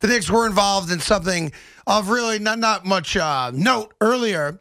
The Knicks were involved in something of really not much note earlier,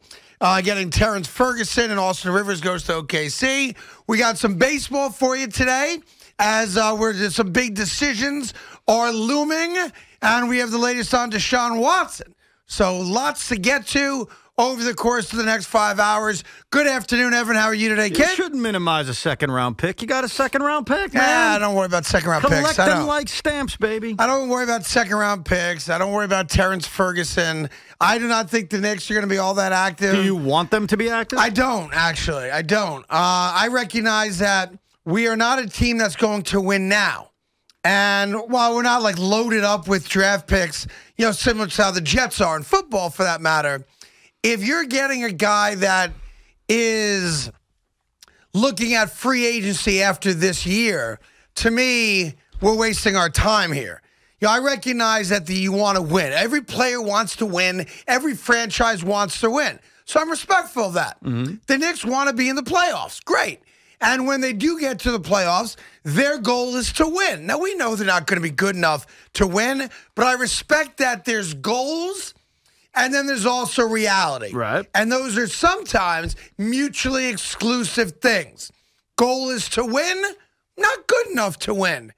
getting Terrence Ferguson and Austin Rivers goes to OKC. We got some baseball for you today as some big decisions are looming, and we have the latest on Deshaun Watson. So lots to get to over the course of the next 5 hours. Good afternoon, Evan. How are you today, kid? You shouldn't minimize a second-round pick. You got a second-round pick, man. Yeah, I don't worry about second-round picks. Collect them like stamps, baby. I don't worry about second-round picks. I don't worry about Terrence Ferguson. I do not think the Knicks are going to be all that active. Do you want them to be active? I don't, actually. I don't. I recognize that we are not a team that's going to win now. And while we're not, loaded up with draft picks, similar to how the Jets are in football, for that matter, if you're getting a guy that is looking at free agency after this year, to me, we're wasting our time here. I recognize that you want to win. Every player wants to win. Every franchise wants to win. So I'm respectful of that. Mm-hmm. The Knicks want to be in the playoffs. Great. And when they do get to the playoffs, their goal is to win. Now, we know they're not going to be good enough to win, but I respect that there's goals and then there's also reality. Right. And those are sometimes mutually exclusive things. Goal is to win, not good enough to win.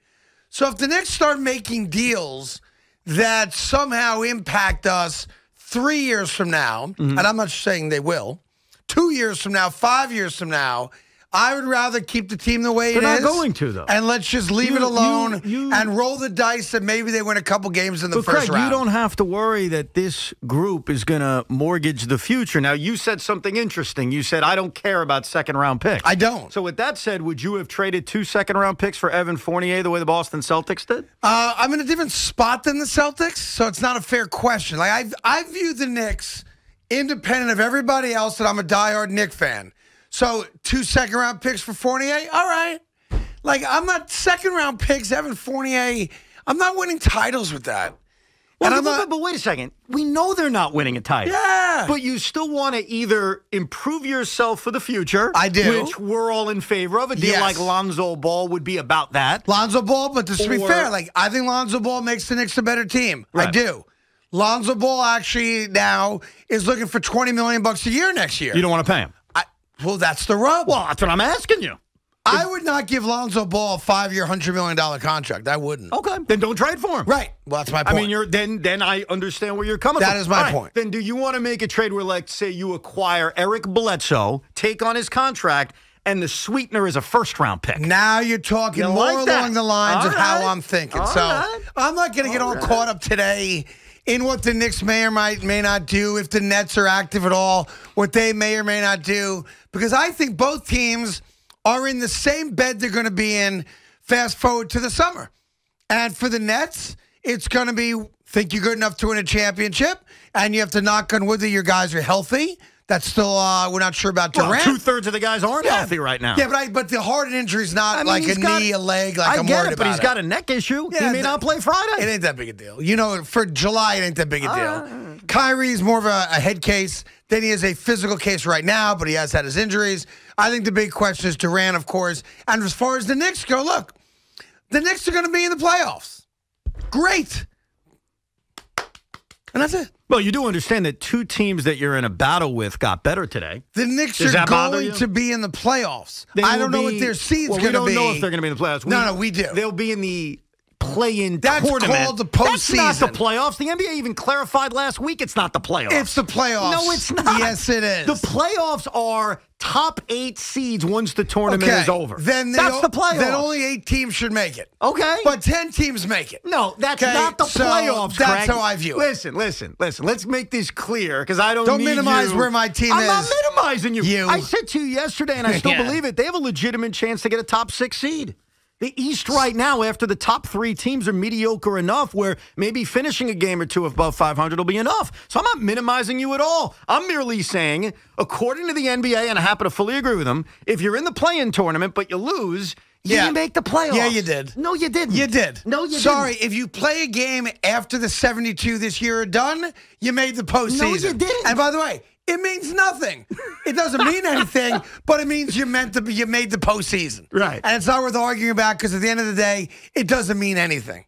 So if the Knicks start making deals that somehow impact us 3 years from now, and I'm not saying they will, 2 years from now, 5 years from now, I would rather keep the team the way it is. They're not going to, though. And let's just leave it alone and roll the dice that maybe they win a couple games in the first round. You don't have to worry that this group is going to mortgage the future. Now, you said something interesting. You said, I don't care about second-round picks. I don't. So with that said, would you have traded 2 second-round picks for Evan Fournier the way the Boston Celtics did? I'm in a different spot than the Celtics, so it's not a fair question. I view the Knicks independent of everybody else, that I'm a diehard Knicks fan. So 2 second-round picks for Fournier? All right. I'm not second-round picks, Evan Fournier. I'm not winning titles with that. Well, but wait a second. We know they're not winning a title. Yeah. But you still want to either improve yourself for the future. I do. Which we're all in favor of. A deal like Lonzo Ball would be about that. Lonzo Ball, but to be fair, I think Lonzo Ball makes the Knicks a better team. Right. I do. Lonzo Ball actually now is looking for $20 million a year next year. You don't want to pay him? Well, that's the rub. Well, that's what I'm asking you. I would not give Lonzo Ball a 5-year, $100 million contract. I wouldn't. Okay. Then don't trade for him. Right. Well, that's my point. I mean, then I understand where you're coming from. That is my point. Then do you want to make a trade where, say, you acquire Eric Bledsoe, take on his contract, and the sweetener is a first-round pick? Now you're talking more along the lines of how I'm thinking. I'm not going to get all caught up today in what the Knicks may or may not do, if the Nets are active at all, what they may or may not do, because I think both teams are in the same bed they're going to be in fast forward to the summer. And for the Nets, it's going to be, think you're good enough to win a championship, and you have to knock on wood that your guys are healthy. That's still, we're not sure about Durant. Well, 2/3 of the guys aren't healthy right now. Yeah, but the heart injury is not knee, a leg, I'm worried about but he's got a neck issue. Yeah, he may not play Friday. It ain't that big a deal. For July, it ain't that big a deal. Kyrie's more of a head case than he is a physical case right now, but he has had his injuries. I think the big question is Durant, of course. And as far as the Knicks go, look, the Knicks are going to be in the playoffs. Great. And that's it. Well, you do understand that 2 teams that you're in a battle with got better today. The Knicks are going to be in the playoffs. I don't know what their seed's going to be. We don't know if they're going to be in the playoffs. No, we do. They'll be in the play-in tournament. That's called the postseason. That's not the playoffs. The NBA even clarified last week it's not the playoffs. It's the playoffs. No, it's not. Yes, it is. The playoffs are top 8 seeds once the tournament is over. That's the playoffs. Then only 8 teams should make it. Okay. But 10 teams make it. No, that's not the playoffs, That's Craig. how I view it. Listen. Let's make this clear, because I don't need minimize you. where my team is. I'm not minimizing you. I said to you yesterday, and I still believe it, they have a legitimate chance to get a top 6 seed. The East right now, after the top 3 teams are mediocre enough where maybe finishing a game or 2 above 500 will be enough. So I'm not minimizing you at all. I'm merely saying, according to the NBA, and I happen to fully agree with them, if you're in the play-in tournament but you lose, you didn't make the playoffs. Yeah, you did. No, you didn't. You did. No, you didn't. Sorry, if you play a game after the 72 this year are done, you made the postseason. No, you didn't. And by the way, it means nothing. It doesn't mean anything, but it means you made the postseason. Right. And it's not worth arguing about, because at the end of the day, it doesn't mean anything.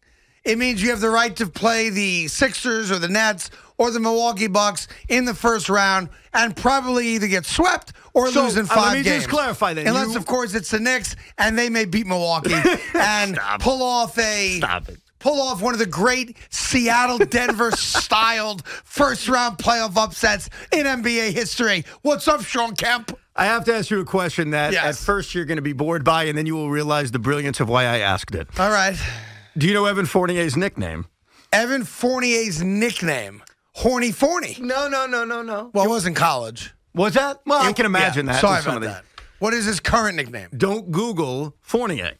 it means you have the right to play the Sixers or the Nets or the Milwaukee Bucks in the first round and probably either get swept or lose in 5 games. Let me just clarify that. Unless, of course, it's the Knicks and they may beat Milwaukee and pull off one of the great Seattle-Denver-styled first-round playoff upsets in NBA history. What's up, Sean Kemp? I have to ask you a question that at first you're going to be bored by, and then you will realize the brilliance of why I asked it. All right. Do you know Evan Fournier's nickname? Evan Fournier's nickname? Horny Forney. No. Well, it was in college. Was that? Well, I can imagine that. Sorry about that. What is his current nickname? Don't Google Fournier.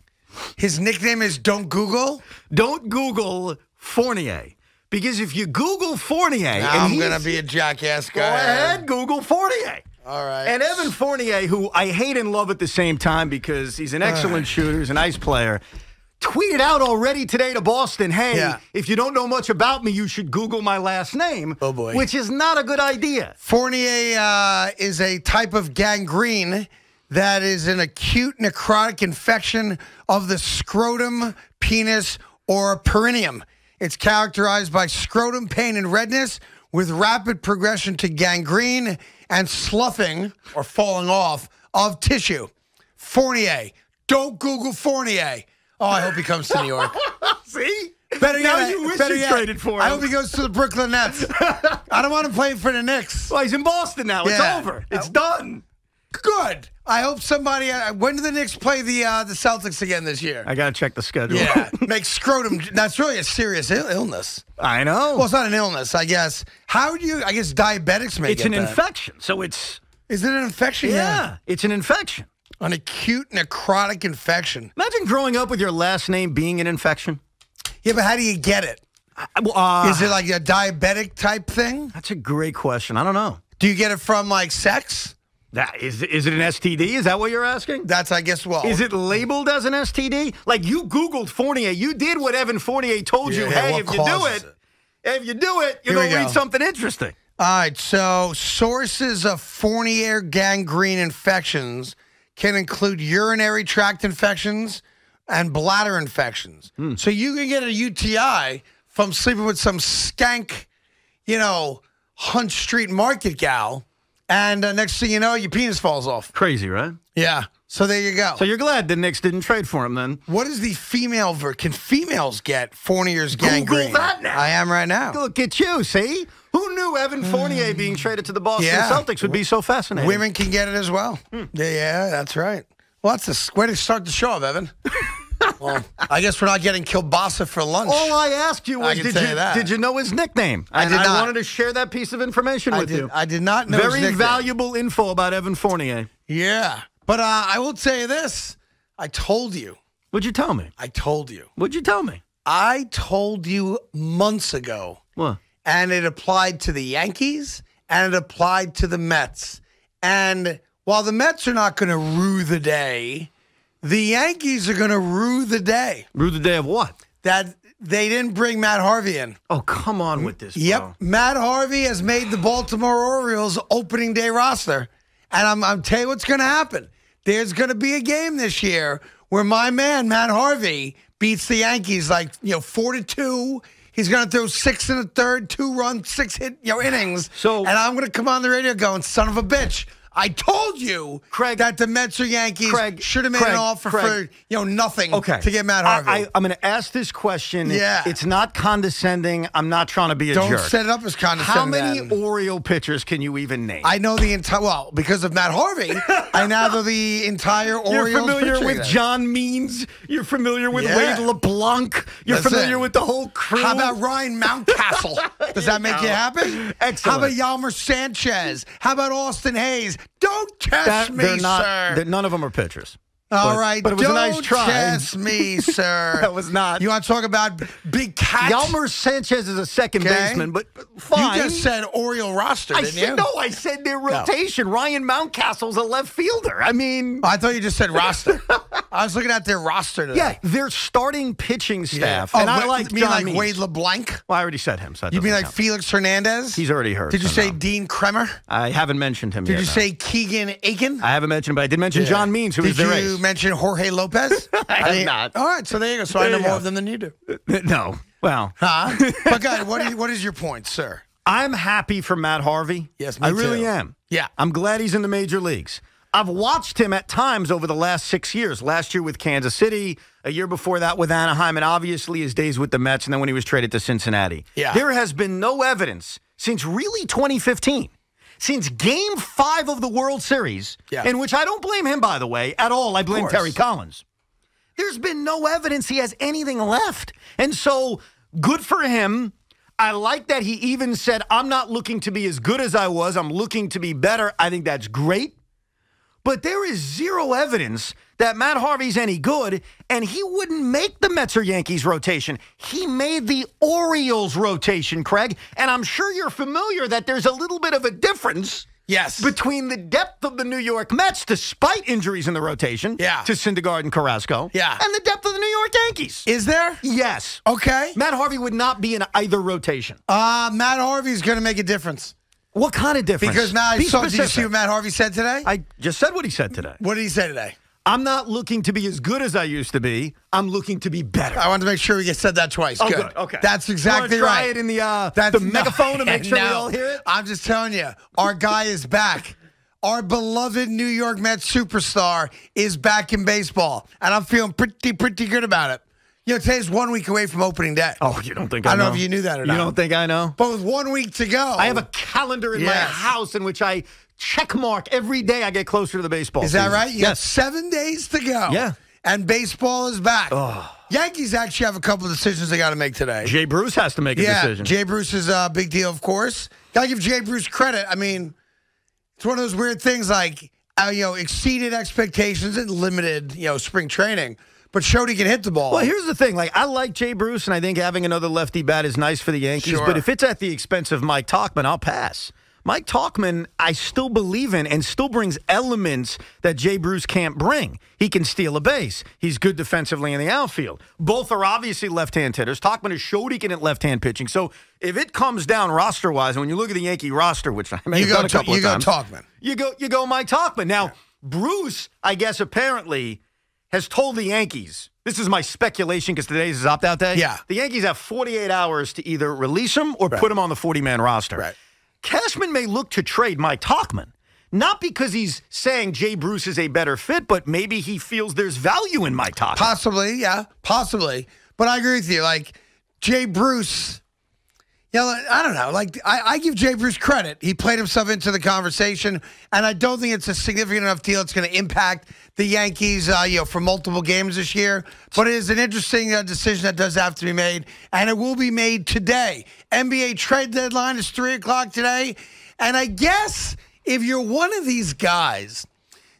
His nickname is Don't Google? Don't Google Fournier. Because if you Google Fournier... I'm going to be a jackass guy. Go ahead, Google Fournier. All right. And Evan Fournier, who I hate and love at the same time because he's an excellent shooter, he's a nice player, tweeted out already today to Boston, hey, if you don't know much about me, you should Google my last name. Oh, boy. Which is not a good idea. Fournier is a type of gangrene that is an acute necrotic infection of the scrotum, penis, or perineum. It's characterized by scrotum pain and redness with rapid progression to gangrene and sloughing or falling off of tissue. Fournier. Don't Google Fournier. Oh, I hope he comes to New York. See? Better now yet, you wish you traded for him. I hope he goes to the Brooklyn Nets. I don't want him playing for the Knicks. Well, he's in Boston now. It's over. It's done. Good. I hope somebody. When do the Knicks play the Celtics again this year? I got to check the schedule. Yeah. Make scrotum. That's really a serious illness. I know. Well, it's not an illness, I guess. How do you. I guess diabetics may It's get an that. infection. So it's. Is it an infection? Yeah. It's an infection. An acute necrotic infection. Imagine growing up with your last name being an infection. Yeah, but how do you get it? Is it like a diabetic type thing? That's a great question. I don't know. Do you get it from like sex? Is it an STD? Is that what you're asking? That's, I guess, well. Is it labeled as an STD? Like you Googled Fournier. You did what Evan Fournier told you. Hey, if you do it, you're going to read something interesting. All right, so sources of Fournier gangrene infections can include urinary tract infections and bladder infections. So you can get a UTI from sleeping with some skank, Hunt Street Market gal, and next thing you know, your penis falls off. Crazy, right? Yeah. So there you go. So you're glad the Knicks didn't trade for him then? What is the female Can females get Fournier's gangrene? Google that now. I am right now. Look at you, see? Who knew Evan Fournier being traded to the Boston Celtics would be so fascinating? Women can get it as well. Yeah, that's right. Well, that's the way to start the show, Evan. Well, I guess we're not getting kielbasa for lunch. All I asked you was, did you know his nickname? I did not. I wanted to share that piece of information with you. I did not know his nickname. Very valuable info about Evan Fournier. Yeah. But I will tell you this. I told you. What'd you tell me? I told you. What'd you tell me? I told you months ago. What? And it applied to the Yankees and it applied to the Mets. And while the Mets are not going to rue the day, the Yankees are going to rue the day. Rue the day of what? That they didn't bring Matt Harvey in. Oh, come on with this, Yep. bro. Matt Harvey has made the Baltimore Orioles opening day roster. And I'm telling you what's going to happen. There's going to be a game this year where my man, Matt Harvey, beats the Yankees 4-2. He's going to throw 6 in the third, 2-run, 6-hit innings. And I'm going to come on the radio going, son of a bitch. I told you, Craig, that the Mets or Yankees should have made an offer for nothing to get Matt Harvey. I'm going to ask this question. Yeah. It's not condescending. I'm not trying to be a jerk. Don't set it up as condescending. How many Oriole pitchers can you even name? I know the entire, well, because of Matt Harvey, I now know the entire Orioles. You're familiar with then. John Means. You're familiar with Wade LeBlanc. You're familiar with the whole crew. How about Ryan Mountcastle? Does that make you happy? Excellent. How about Yalmer Sanchez? How about Austin Hayes? Don't test me, sir. None of them are pitchers. All right, but it was a nice try. Don't test me, sir. That was not. You want to talk about Big Cat? Yalmer Sanchez is a second baseman, but fine. You just said Oriole roster, didn't you? No, I said their rotation. No. Ryan Mountcastle's a left fielder. I mean... I thought you just said roster. I was looking at their roster today. Yeah, their starting pitching staff. Yeah. And I like John Means. Wade LeBlanc? Well, I already said him. So you mean like Felix Hernandez? He's already hurt. Did you say Dean Kremer? I haven't mentioned him yet. Did you say Keegan Aiken? I haven't mentioned him, but I did mention John Means, who is their ace. you mention Jorge Lopez? I did not. All right, so there you go. So I know more of them than you do. No. Well. Huh? But, guys, what is your point, sir? I'm happy for Matt Harvey. Yes, me I really am. Yeah. I'm glad he's in the major leagues. I've watched him at times over the last 6 years. Last year with Kansas City, a year before that with Anaheim, and obviously his days with the Mets, and then when he was traded to Cincinnati. Yeah. There has been no evidence since really 2015, since Game 5 of the World Series, in which I don't blame him, by the way, at all. I blame Terry Collins. There's been no evidence he has anything left. And so, good for him. I like that he even said, I'm not looking to be as good as I was. I'm looking to be better. I think that's great. But there is zero evidence that Matt Harvey's any good, and he wouldn't make the Mets or Yankees rotation. He made the Orioles rotation, Craig, and I'm sure you're familiar that there's a little bit of a difference between the depth of the New York Mets, despite injuries in the rotation, to Syndergaard and Carrasco, and the depth of the New York Yankees. Is there? Yes. Okay. Matt Harvey would not be in either rotation. Matt Harvey's going to make a difference. What kind of difference? Because now did you see what Matt Harvey said today? I just said what he said today. What did he say today? I'm not looking to be as good as I used to be. I'm looking to be better. I wanted to make sure we said that twice. Oh, good. Okay. That's exactly right. Try it in the megaphone to make sure we all hear it? I'm just telling you, our guy is back. Our beloved New York Mets superstar is back in baseball, and I'm feeling pretty good about it. You know, today's 1 week away from opening day. Oh, you don't think I know? I don't know if you knew that or not. You don't think I know? But with 1 week to go. I have a calendar in my house in which I check mark every day I get closer to the baseball season. Is that right? You got 7 days to go. Yeah. And baseball is back. Oh. Yankees actually have a couple of decisions they got to make today. Jay Bruce has to make a decision. Jay Bruce is a big deal, of course. Got to give Jay Bruce credit. I mean, it's one of those weird things like, exceeded expectations and limited, spring training. But showed he can hit the ball. Well, here's the thing. Like, I like Jay Bruce, and I think having another lefty bat is nice for the Yankees. Sure. But if it's at the expense of Mike Tauchman, I'll pass. Mike Tauchman, I still believe in and still brings elements that Jay Bruce can't bring. He can steal a base. He's good defensively in the outfield. Both are obviously left-hand hitters. Tauchman has showed he can hit left-hand pitching. So if it comes down roster-wise, and when you look at the Yankee roster, which I may have done a couple of times. You go Mike Tauchman. Now, Bruce, I guess apparently has told the Yankees, this is my speculation because today's his opt-out day. Yeah. The Yankees have 48 hours to either release him or put him on the 40-man roster. Right. Cashman may look to trade Mike Tauchman, not because he's saying Jay Bruce is a better fit, but maybe he feels there's value in Mike Tauchman. Possibly, yeah, possibly. But I agree with you. Like, Jay Bruce, I don't know. Like, I give Jay Bruce credit. He played himself into the conversation, and I don't think it's a significant enough deal it's going to impact the Yankees, for multiple games this year. But it is an interesting decision that does have to be made, and it will be made today. NBA trade deadline is 3 o'clock today, and I guess if you're one of these guys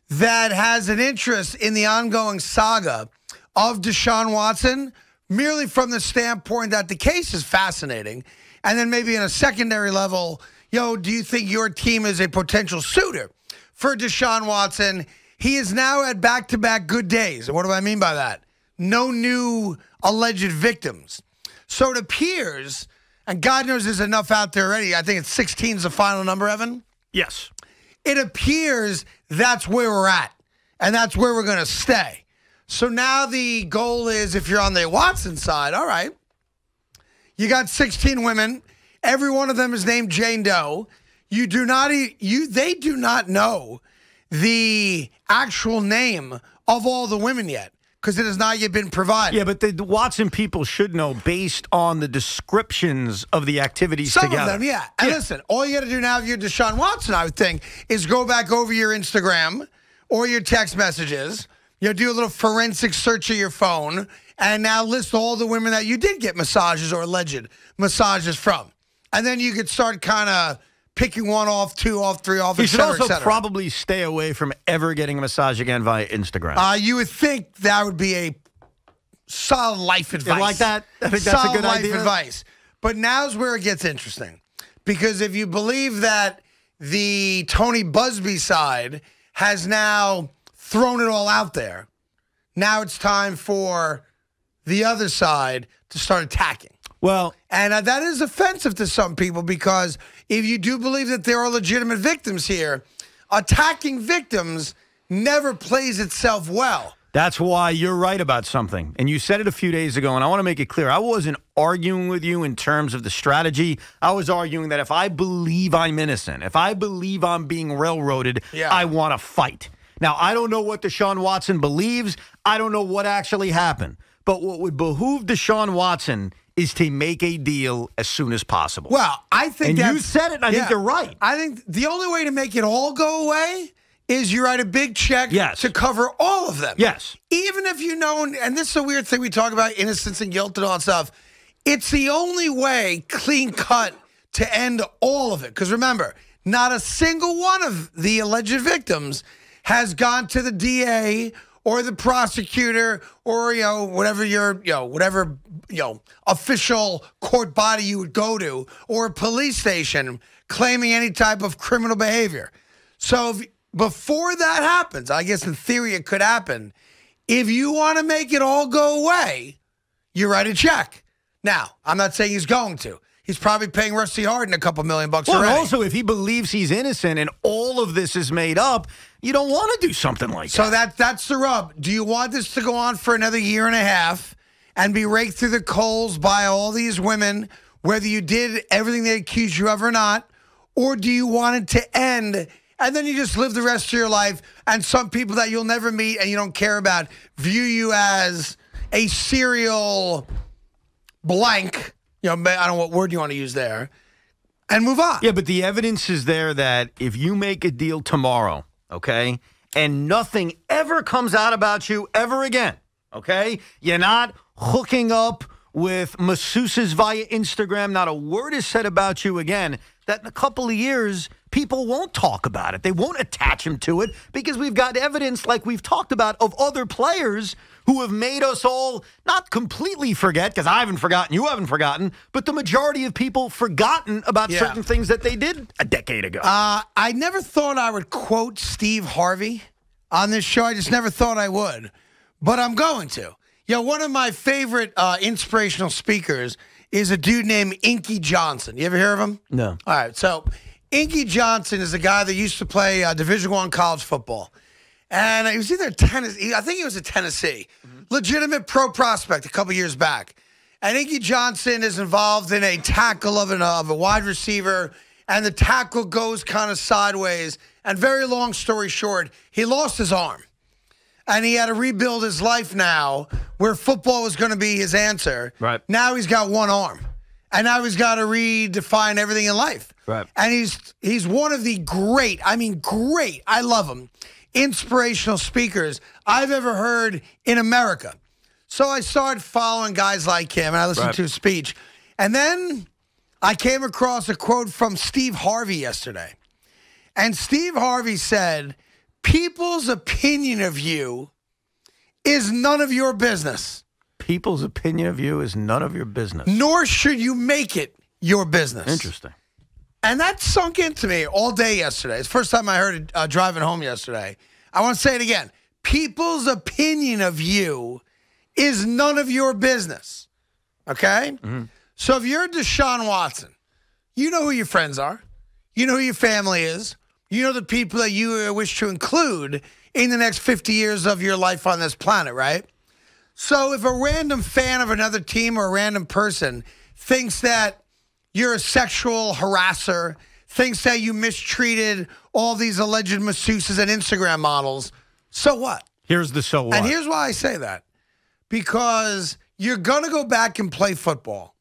that has an interest in the ongoing saga of Deshaun Watson, merely from the standpoint that the case is fascinating, and then maybe in a secondary level, do you think your team is a potential suitor for Deshaun Watson? He is now at back-to-back good days. And what do I mean by that? No new alleged victims. So it appears, and God knows there's enough out there already. I think it's 16 is the final number, Evan? Yes. It appears that's where we're at, and that's where we're going to stay. So now the goal is, if you're on the Watson side, all right, you got 16 women. Every one of them is named Jane Doe. They do not know the actual name of all the women yet because it has not yet been provided. Yeah, but the Watson people should know based on the descriptions of the activities Some together. Some of them, yeah. And listen, all you got to do now if you're Deshaun Watson, I would think, is go back over your Instagram or your text messages. Do a little forensic search of your phone and now list all the women that you did get massages or alleged massages from. And then you could start kind of picking one off, two off, three off, et cetera, et cetera. Probably stay away from ever getting a massage again via Instagram. You would think that would be a solid life advice. You like that? I think that's a good idea. Life advice. But now's where it gets interesting. Because if you believe that the Tony Busby side has now thrown it all out there, now it's time for the other side to start attacking. Well, and that is offensive to some people because if you do believe that there are legitimate victims here, attacking victims never plays itself well. That's why you're right about something. And you said it a few days ago, and I want to make it clear. I wasn't arguing with you in terms of the strategy. I was arguing that if I believe I'm innocent, if I believe I'm being railroaded, I want to fight. Now, I don't know what Deshaun Watson believes. I don't know what actually happened. But what would behoove Deshaun Watson is to make a deal as soon as possible. Well, I think you said it, and I think you're right. I think the only way to make it all go away is you write a big check to cover all of them. Yes. Even if you know, and this is a weird thing we talk about, innocence and guilt and all that stuff, it's the only way, clean cut, to end all of it. Because remember, not a single one of the alleged victims has gone to the DA or the prosecutor or, whatever whatever official court body you would go to, or a police station claiming any type of criminal behavior. So before that happens, I guess in theory it could happen, if you want to make it all go away, you write a check. Now, I'm not saying he's going to. He's probably paying Rusty Harden a couple $1 million already. Also, if he believes he's innocent and all of this is made up, you don't want to do something like that. So that's the rub. Do you want this to go on for another year and a half and be raked through the coals by all these women, whether you did everything they accused you of or not? Or do you want it to end and then you just live the rest of your life, and some people that you'll never meet and you don't care about view you as a serial blank? I don't know what word you want to use there, and move on. Yeah, but the evidence is there that if you make a deal tomorrow, okay, and nothing ever comes out about you ever again, okay, you're not hooking up with masseuses via Instagram, not a word is said about you again, that in a couple of years, people won't talk about it. They won't attach him to it because we've got evidence, like we've talked about, of other players who have made us all not completely forget, because I haven't forgotten, you haven't forgotten, but the majority of people forgotten about certain things that they did a decade ago. I never thought I would quote Steve Harvey on this show. I just never thought I would, but I'm going to. One of my favorite inspirational speakers is a dude named Inky Johnson. You ever hear of him? No. All right, so Inky Johnson is a guy that used to play Division I college football. And he was either Tennessee, I think he was at Tennessee. Legitimate pro prospect a couple years back. And Inky Johnson is involved in a tackle of a wide receiver, and the tackle goes kind of sideways. And very long story short, he lost his arm. And he had to rebuild his life now, where football was going to be his answer. Right. Now he's got one arm. And now he's got to redefine everything in life. Right. And he's one of the great, I love him, inspirational speakers I've ever heard in America. So I started following guys like him, and I listened to his speech. And then I came across a quote from Steve Harvey yesterday. And Steve Harvey said, people's opinion of you is none of your business. People's opinion of you is none of your business. Nor should you make it your business. Interesting. And that sunk into me all day yesterday. It's the first time I heard it driving home yesterday. I want to say it again. People's opinion of you is none of your business. Okay? Mm-hmm. So if you're Deshaun Watson, you know who your friends are. You know who your family is. You know the people that you wish to include in the next 50 years of your life on this planet, right? So if a random fan of another team or a random person thinks that you're a sexual harasser, thinks that you mistreated all these alleged masseuses and Instagram models, so what? Here's the so what. And here's why I say that. Because you're going to go back and play football,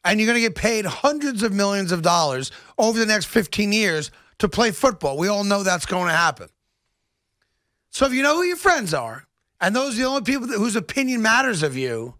and you're going to get paid hundreds of millions of dollars over the next 15 years to play football. We all know that's going to happen. So if you know who your friends are, and those are the only people whose opinion matters of you,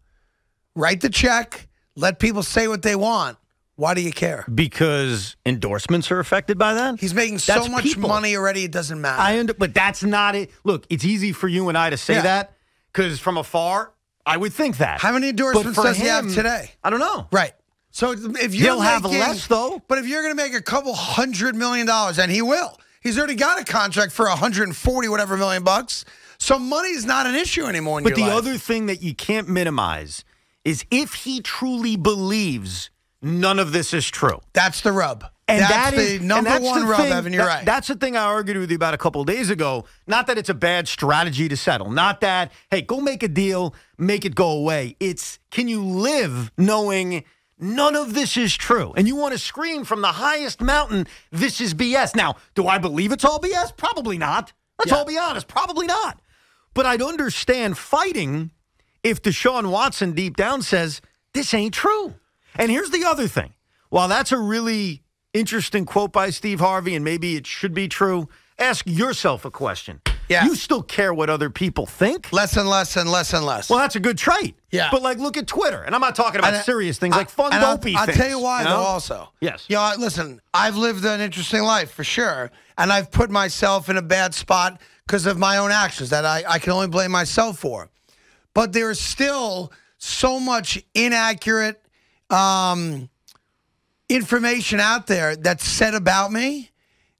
write the check, let people say what they want. Why do you care? Because endorsements are affected by that? He's making so much money already, it doesn't matter. But that's not it. Look, it's easy for you and I to say that, because from afar, I would think that. How many endorsements does he have today? I don't know. Right. So if you're He'll have less, though. But if you're going to make a couple $100 million, and he will, he's already got a contract for 140 whatever million bucks. So money's not an issue anymore in your life. But the other thing that you can't minimize is if he truly believes none of this is true. That's the rub. And that's the number one rub, Evan. You're right. That's the thing I argued with you about a couple of days ago. Not that it's a bad strategy to settle. Not that, hey, go make a deal, make it go away. It's, can you live knowing none of this is true? And you want to scream from the highest mountain, this is BS. Now, do I believe it's all BS? Probably not. Let's all be honest. Probably not. But I'd understand fighting if Deshaun Watson deep down says, this ain't true. And here's the other thing. While that's a really interesting quote by Steve Harvey, and maybe it should be true, ask yourself a question. Yeah. You still care what other people think? Less and less and less and less. Well, that's a good trait. Yeah. But, like, look at Twitter. And I'm not talking about serious things, like fun, dopey things. I'll tell you why, though, also. Yes. You know, listen, I've lived an interesting life, for sure, and I've put myself in a bad spot because of my own actions that I can only blame myself for. But there is still so much inaccurate information out there that's said about me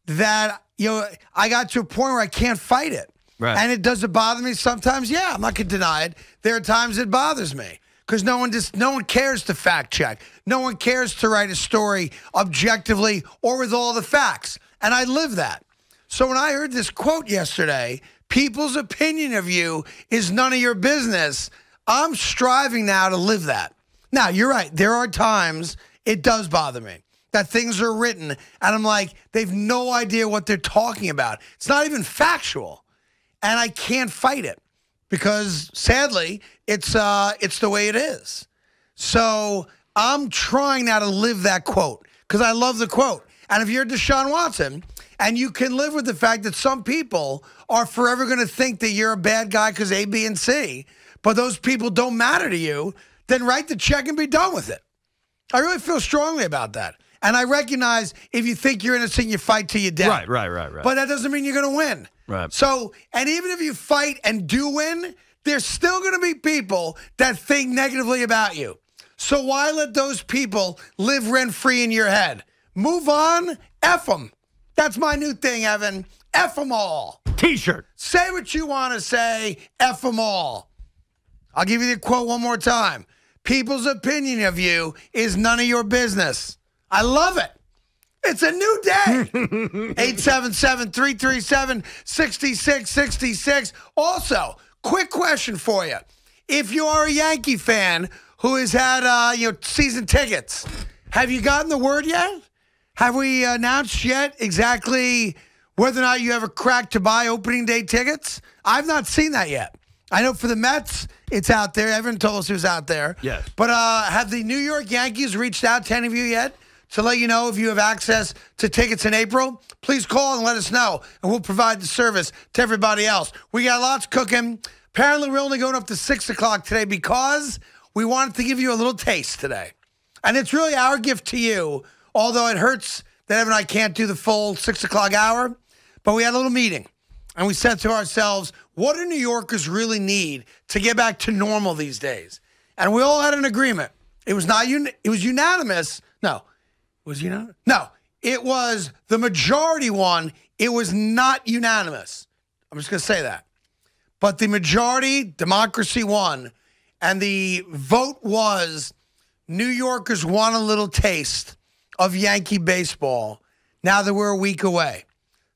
that, you know, I got to a point where I can't fight it. Right. And does it bother me sometimes? Yeah, I'm not going to deny it. There are times it bothers me because no one cares to fact check. No one cares to write a story objectively or with all the facts. And I live that. So when I heard this quote yesterday, people's opinion of you is none of your business, I'm striving now to live that. Now, you're right. There are times it does bother me that things are written, and I'm like, they've no idea what they're talking about. It's not even factual, and I can't fight it because, sadly, it's the way it is. So I'm trying now to live that quote because I love the quote. And if you're Deshaun Watson and you can live with the fact that some people are forever going to think that you're a bad guy because A, B, and C, but those people don't matter to you, then write the check and be done with it. I really feel strongly about that. And I recognize if you think you're innocent, you fight till you're dead. Right. But that doesn't mean you're going to win. Right. So, and even if you fight and do win, there's still going to be people that think negatively about you. So why let those people live rent-free in your head? Move on, F them. That's my new thing, Evan. F them all. T-shirt. Say what you want to say, F them all. I'll give you the quote one more time. People's opinion of you is none of your business. I love it. It's a new day. 877-337-6666. Also, quick question for you. If you are a Yankee fan who has had season tickets, have you gotten the word yet? Have we announced yet exactly whether or not you have a crack to buy opening day tickets? I've not seen that yet. I know for the Mets, it's out there. Everyone told us it was out there. Yes. But have the New York Yankees reached out to any of you yet to let you know if you have access to tickets in April? Please call and let us know, and we'll provide the service to everybody else. We got lots cooking. Apparently, we're only going up to 6 o'clock today because we wanted to give you a little taste today. And it's really our gift to you, although it hurts that Evan and I can't do the full 6 o'clock hour. But we had a little meeting, and we said to ourselves, what do New Yorkers really need to get back to normal these days? And we all had an agreement. It was not it was unanimous. No. Was it unanimous? No. It was the majority one. It was not unanimous. I'm just going to say that. But the majority, democracy won. And the vote was New Yorkers want a little taste of Yankee baseball now that we're a week away.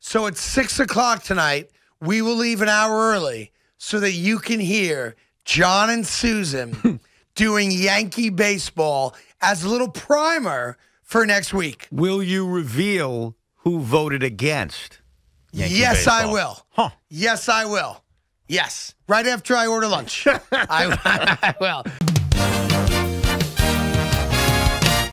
So at 6 o'clock tonight, we will leave an hour early so that you can hear John and Susan doing Yankee baseball as a little primer for next week. Will you reveal who voted against Yankee baseball? I will. Huh. Yes, I will. Yes. Right after I order lunch. I will.